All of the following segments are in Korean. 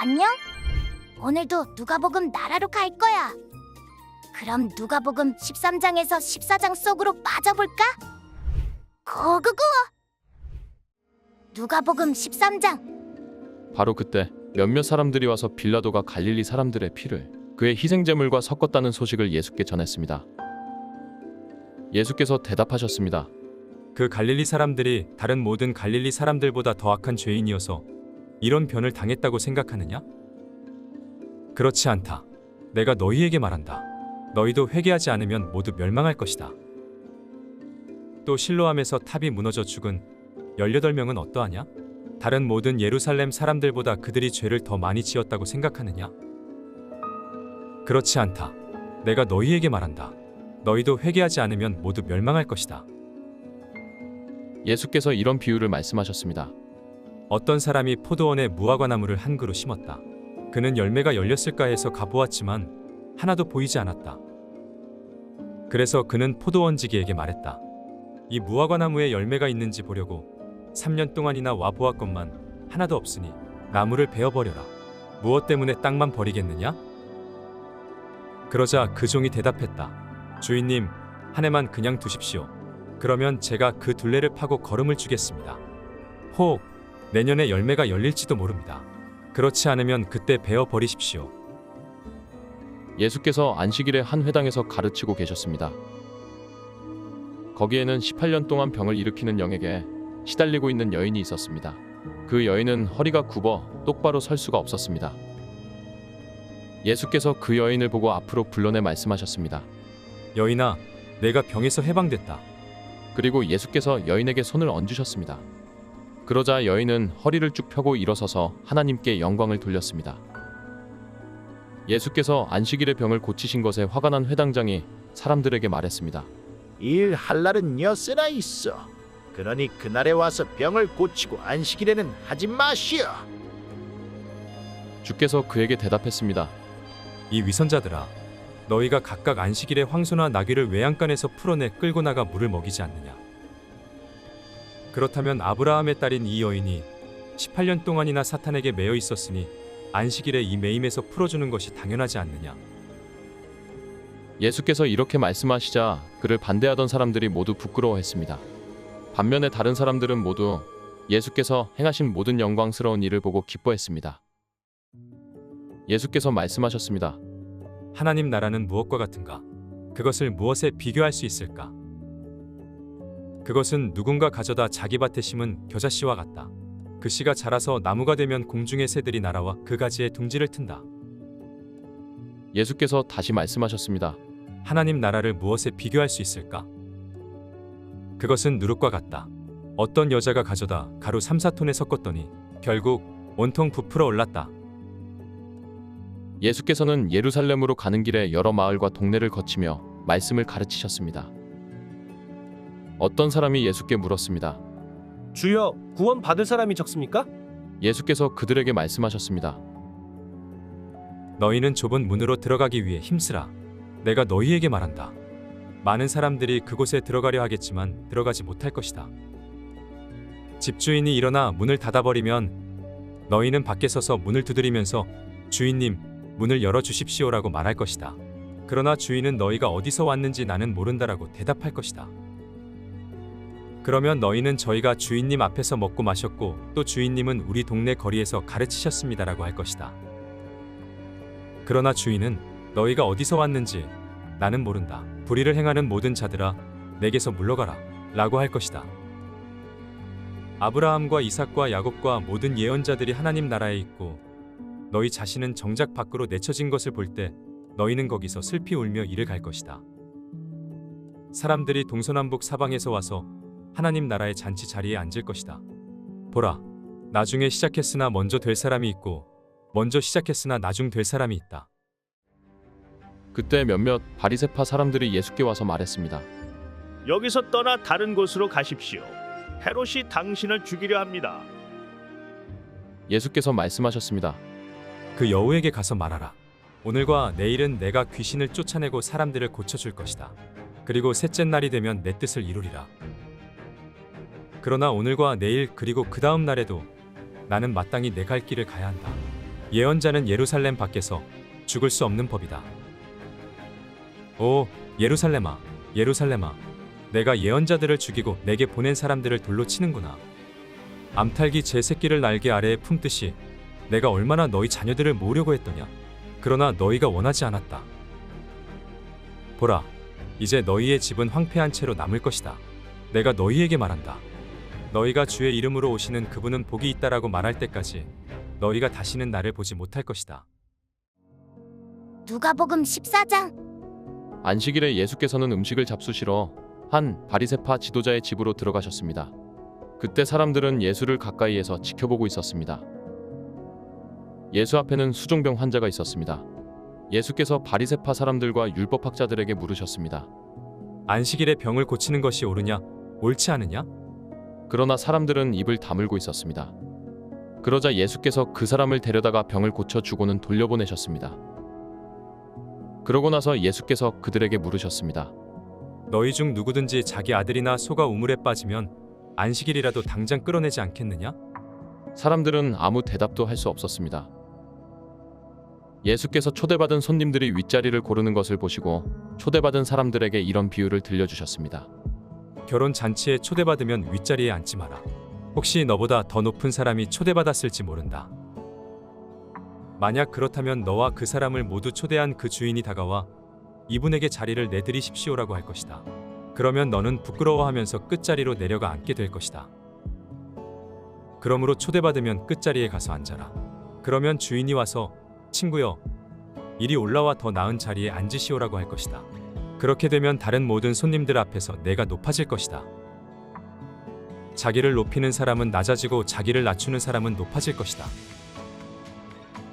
안녕? 오늘도 누가복음 나라로 갈 거야. 그럼 누가복음 13장에서 14장 속으로 빠져볼까? 고고고! 누가복음 13장. 바로 그때 몇몇 사람들이 와서 빌라도가 갈릴리 사람들의 피를 그의 희생제물과 섞었다는 소식을 예수께 전했습니다. 예수께서 대답하셨습니다. 그 갈릴리 사람들이 다른 모든 갈릴리 사람들보다 더 악한 죄인이어서 이런 변을 당했다고 생각하느냐? 그렇지 않다. 내가 너희에게 말한다. 너희도 회개하지 않으면 모두 멸망할 것이다. 또 실로암에서 탑이 무너져 죽은 18명은 어떠하냐? 다른 모든 예루살렘 사람들보다 그들이 죄를 더 많이 지었다고 생각하느냐? 그렇지 않다. 내가 너희에게 말한다. 너희도 회개하지 않으면 모두 멸망할 것이다. 예수께서 이런 비유를 말씀하셨습니다. 어떤 사람이 포도원에 무화과 나무를 한 그루 심었다. 그는 열매가 열렸을까 해서 가보았지만 하나도 보이지 않았다. 그래서 그는 포도원지기에게 말했다. 이 무화과 나무에 열매가 있는지 보려고 3년 동안이나 와 보았건만 하나도 없으니 나무를 베어버려라. 무엇 때문에 땅만 버리겠느냐? 그러자 그 종이 대답했다. 주인님, 한 해만 그냥 두십시오. 그러면 제가 그 둘레를 파고 거름을 주겠습니다. 혹 내년에 열매가 열릴지도 모릅니다. 그렇지 않으면 그때 베어 버리십시오. 예수께서 안식일에 한 회당에서 가르치고 계셨습니다. 거기에는 18년 동안 병을 일으키는 영에게 시달리고 있는 여인이 있었습니다. 그 여인은 허리가 굽어 똑바로 설 수가 없었습니다. 예수께서 그 여인을 보고 앞으로 불러내 말씀하셨습니다. 여인아, 내가 병에서 해방됐다. 그리고 예수께서 여인에게 손을 얹으셨습니다. 그러자 여인은 허리를 쭉 펴고 일어서서 하나님께 영광을 돌렸습니다. 예수께서 안식일에 병을 고치신 것에 화가 난 회당장이 사람들에게 말했습니다. 일할 날은 여세나 있어. 그러니 그날에 와서 병을 고치고 안식일에는 하지 마시오. 주께서 그에게 대답했습니다. 이 위선자들아, 너희가 각각 안식일에 황소나 나귀를 외양간에서 풀어내 끌고 나가 물을 먹이지 않느냐? 그렇다면 아브라함의 딸인 이 여인이 18년 동안이나 사탄에게 매여 있었으니 안식일에 이 매임에서 풀어주는 것이 당연하지 않느냐? 예수께서 이렇게 말씀하시자 그를 반대하던 사람들이 모두 부끄러워했습니다. 반면에 다른 사람들은 모두 예수께서 행하신 모든 영광스러운 일을 보고 기뻐했습니다. 예수께서 말씀하셨습니다. 하나님 나라는 무엇과 같은가? 그것을 무엇에 비교할 수 있을까? 그것은 누군가 가져다 자기 밭에 심은 겨자씨와 같다. 그 씨가 자라서 나무가 되면 공중의 새들이 날아와 그 가지에 둥지를 튼다. 예수께서 다시 말씀하셨습니다. 하나님 나라를 무엇에 비교할 수 있을까? 그것은 누룩과 같다. 어떤 여자가 가져다 가루 3-4톤에 섞었더니 결국 온통 부풀어 올랐다. 예수께서는 예루살렘으로 가는 길에 여러 마을과 동네를 거치며 말씀을 가르치셨습니다. 어떤 사람이 예수께 물었습니다. 주여, 구원 받을 사람이 적습니까? 예수께서 그들에게 말씀하셨습니다. 너희는 좁은 문으로 들어가기 위해 힘쓰라. 내가 너희에게 말한다. 많은 사람들이 그곳에 들어가려 하겠지만 들어가지 못할 것이다. 집주인이 일어나 문을 닫아버리면 너희는 밖에 서서 문을 두드리면서 주인님, 문을 열어주십시오라고 말할 것이다. 그러나 주인은 너희가 어디서 왔는지 나는 모른다라고 대답할 것이다. 그러면 너희는 저희가 주인님 앞에서 먹고 마셨고 또 주인님은 우리 동네 거리에서 가르치셨습니다라고 할 것이다. 그러나 주인은 너희가 어디서 왔는지 나는 모른다. 불의를 행하는 모든 자들아, 내게서 물러가라 라고 할 것이다. 아브라함과 이삭과 야곱과 모든 예언자들이 하나님 나라에 있고 너희 자신은 정작 밖으로 내쳐진 것을 볼 때 너희는 거기서 슬피 울며 이를 갈 것이다. 사람들이 동서남북 사방에서 와서 하나님 나라의 잔치 자리에 앉을 것이다. 보라, 나중에 시작했으나 먼저 될 사람이 있고 먼저 시작했으나 나중 될 사람이 있다. 그때 몇몇 바리새파 사람들이 예수께 와서 말했습니다. 여기서 떠나 다른 곳으로 가십시오. 헤롯이 당신을 죽이려 합니다. 예수께서 말씀하셨습니다. 그 여우에게 가서 말하라. 오늘과 내일은 내가 귀신을 쫓아내고 사람들을 고쳐줄 것이다. 그리고 셋째 날이 되면 내 뜻을 이루리라. 그러나 오늘과 내일 그리고 그 다음 날에도 나는 마땅히 내 갈 길을 가야 한다. 예언자는 예루살렘 밖에서 죽을 수 없는 법이다. 오 예루살렘아, 예루살렘아, 내가 예언자들을 죽이고 내게 보낸 사람들을 돌로 치는구나. 암탉이 제 새끼를 날개 아래에 품듯이 내가 얼마나 너희 자녀들을 모으려고 했더냐. 그러나 너희가 원하지 않았다. 보라, 이제 너희의 집은 황폐한 채로 남을 것이다. 내가 너희에게 말한다. 너희가 주의 이름으로 오시는 그분은 복이 있다라고 말할 때까지 너희가 다시는 나를 보지 못할 것이다. 누가복음 14장. 안식일에 예수께서는 음식을 잡수시러 한 바리새파 지도자의 집으로 들어가셨습니다. 그때 사람들은 예수를 가까이에서 지켜보고 있었습니다. 예수 앞에는 수종병 환자가 있었습니다. 예수께서 바리새파 사람들과 율법학자들에게 물으셨습니다. 안식일에 병을 고치는 것이 옳으냐, 옳지 않으냐? 그러나 사람들은 입을 다물고 있었습니다. 그러자 예수께서 그 사람을 데려다가 병을 고쳐주고는 돌려보내셨습니다. 그러고 나서 예수께서 그들에게 물으셨습니다. 너희 중 누구든지 자기 아들이나 소가 우물에 빠지면 안식일이라도 당장 끌어내지 않겠느냐? 사람들은 아무 대답도 할 수 없었습니다. 예수께서 초대받은 손님들이 윗자리를 고르는 것을 보시고 초대받은 사람들에게 이런 비유를 들려주셨습니다. 결혼 잔치에 초대받으면 윗자리에 앉지 마라. 혹시 너보다 더 높은 사람이 초대받았을지 모른다. 만약 그렇다면 너와 그 사람을 모두 초대한 그 주인이 다가와 이분에게 자리를 내드리십시오라고 할 것이다. 그러면 너는 부끄러워하면서 끝자리로 내려가 앉게 될 것이다. 그러므로 초대받으면 끝자리에 가서 앉아라. 그러면 주인이 와서 친구여, 이리 올라와 더 나은 자리에 앉으시오라고 할 것이다. 그렇게 되면 다른 모든 손님들 앞에서 내가 높아질 것이다. 자기를 높이는 사람은 낮아지고 자기를 낮추는 사람은 높아질 것이다.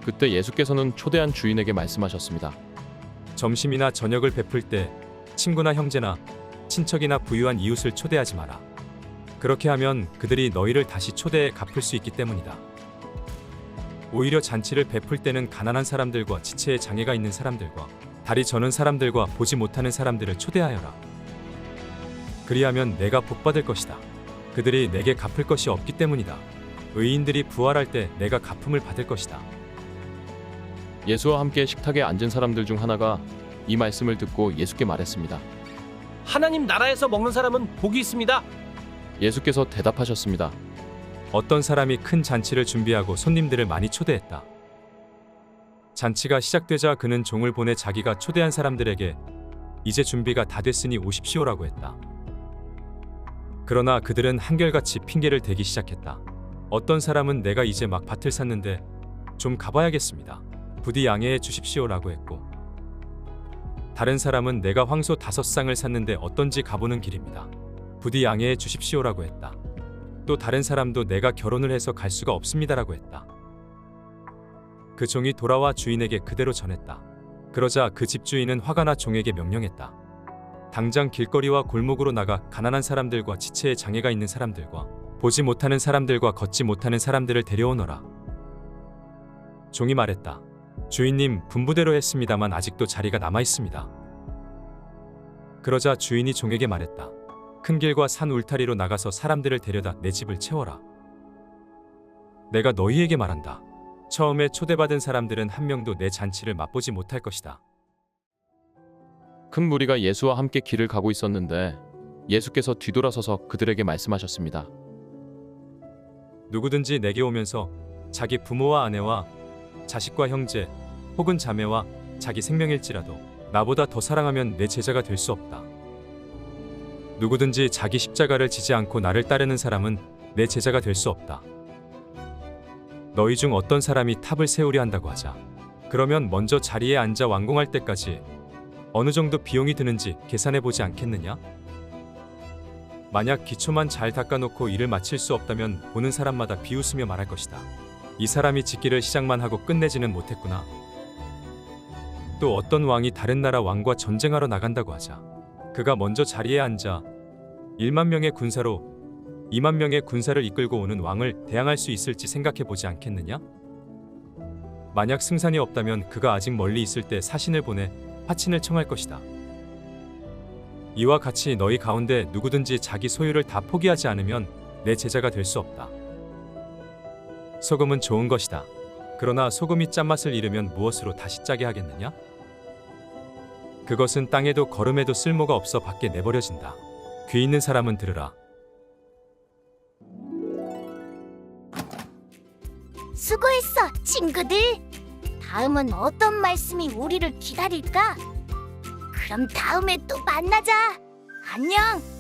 그때 예수께서는 초대한 주인에게 말씀하셨습니다. 점심이나 저녁을 베풀 때 친구나 형제나 친척이나 부유한 이웃을 초대하지 마라. 그렇게 하면 그들이 너희를 다시 초대해 갚을 수 있기 때문이다. 오히려 잔치를 베풀 때는 가난한 사람들과 지체에 장애가 있는 사람들과 다리 저는 사람들과 보지 못하는 사람들을 초대하여라. 그리하면 내가 복받을 것이다. 그들이 내게 갚을 것이 없기 때문이다. 의인들이 부활할 때 내가 갚음을 받을 것이다. 예수와 함께 식탁에 앉은 사람들 중 하나가 이 말씀을 듣고 예수께 말했습니다. 하나님 나라에서 먹는 사람은 복이 있습니다. 예수께서 대답하셨습니다. 어떤 사람이 큰 잔치를 준비하고 손님들을 많이 초대했다. 잔치가 시작되자 그는 종을 보내 자기가 초대한 사람들에게 이제 준비가 다 됐으니 오십시오라고 했다. 그러나 그들은 한결같이 핑계를 대기 시작했다. 어떤 사람은 내가 이제 막 밭을 샀는데 좀 가봐야겠습니다. 부디 양해해 주십시오라고 했고, 다른 사람은 내가 황소 5쌍을 샀는데 어떤지 가보는 길입니다. 부디 양해해 주십시오라고 했다. 또 다른 사람도 내가 결혼을 해서 갈 수가 없습니다라고 했다. 그 종이 돌아와 주인에게 그대로 전했다. 그러자 그 집주인은 화가 나 종에게 명령했다. 당장 길거리와 골목으로 나가 가난한 사람들과 지체에 장애가 있는 사람들과 보지 못하는 사람들과 걷지 못하는 사람들을 데려오너라. 종이 말했다. 주인님, 분부대로 했습니다만 아직도 자리가 남아 있습니다. 그러자 주인이 종에게 말했다. 큰 길과 산 울타리로 나가서 사람들을 데려다 내 집을 채워라. 내가 너희에게 말한다. 처음에 초대받은 사람들은 한 명도 내 잔치를 맛보지 못할 것이다. 큰 무리가 예수와 함께 길을 가고 있었는데 예수께서 뒤돌아서서 그들에게 말씀하셨습니다. 누구든지 내게 오면서 자기 부모와 아내와 자식과 형제 혹은 자매와 자기 생명일지라도 나보다 더 사랑하면 내 제자가 될 수 없다. 누구든지 자기 십자가를 지지 않고 나를 따르는 사람은 내 제자가 될 수 없다. 너희 중 어떤 사람이 탑을 세우려 한다고 하자. 그러면 먼저 자리에 앉아 완공할 때까지 어느 정도 비용이 드는지 계산해 보지 않겠느냐? 만약 기초만 잘 닦아놓고 일을 마칠 수 없다면 보는 사람마다 비웃으며 말할 것이다. 이 사람이 짓기를 시작만 하고 끝내지는 못했구나. 또 어떤 왕이 다른 나라 왕과 전쟁하러 나간다고 하자. 그가 먼저 자리에 앉아 1만 명의 군사로 2만 명의 군사를 이끌고 오는 왕을 대항할 수 있을지 생각해 보지 않겠느냐? 만약 승산이 없다면 그가 아직 멀리 있을 때 사신을 보내 화친을 청할 것이다. 이와 같이 너희 가운데 누구든지 자기 소유를 다 포기하지 않으면 내 제자가 될 수 없다. 소금은 좋은 것이다. 그러나 소금이 짠맛을 잃으면 무엇으로 다시 짜게 하겠느냐? 그것은 땅에도 거름에도 쓸모가 없어 밖에 내버려진다. 귀 있는 사람은 들으라. 수고했어, 친구들. 다음은 어떤 말씀이 우리를 기다릴까? 그럼 다음에 또 만나자. 안녕.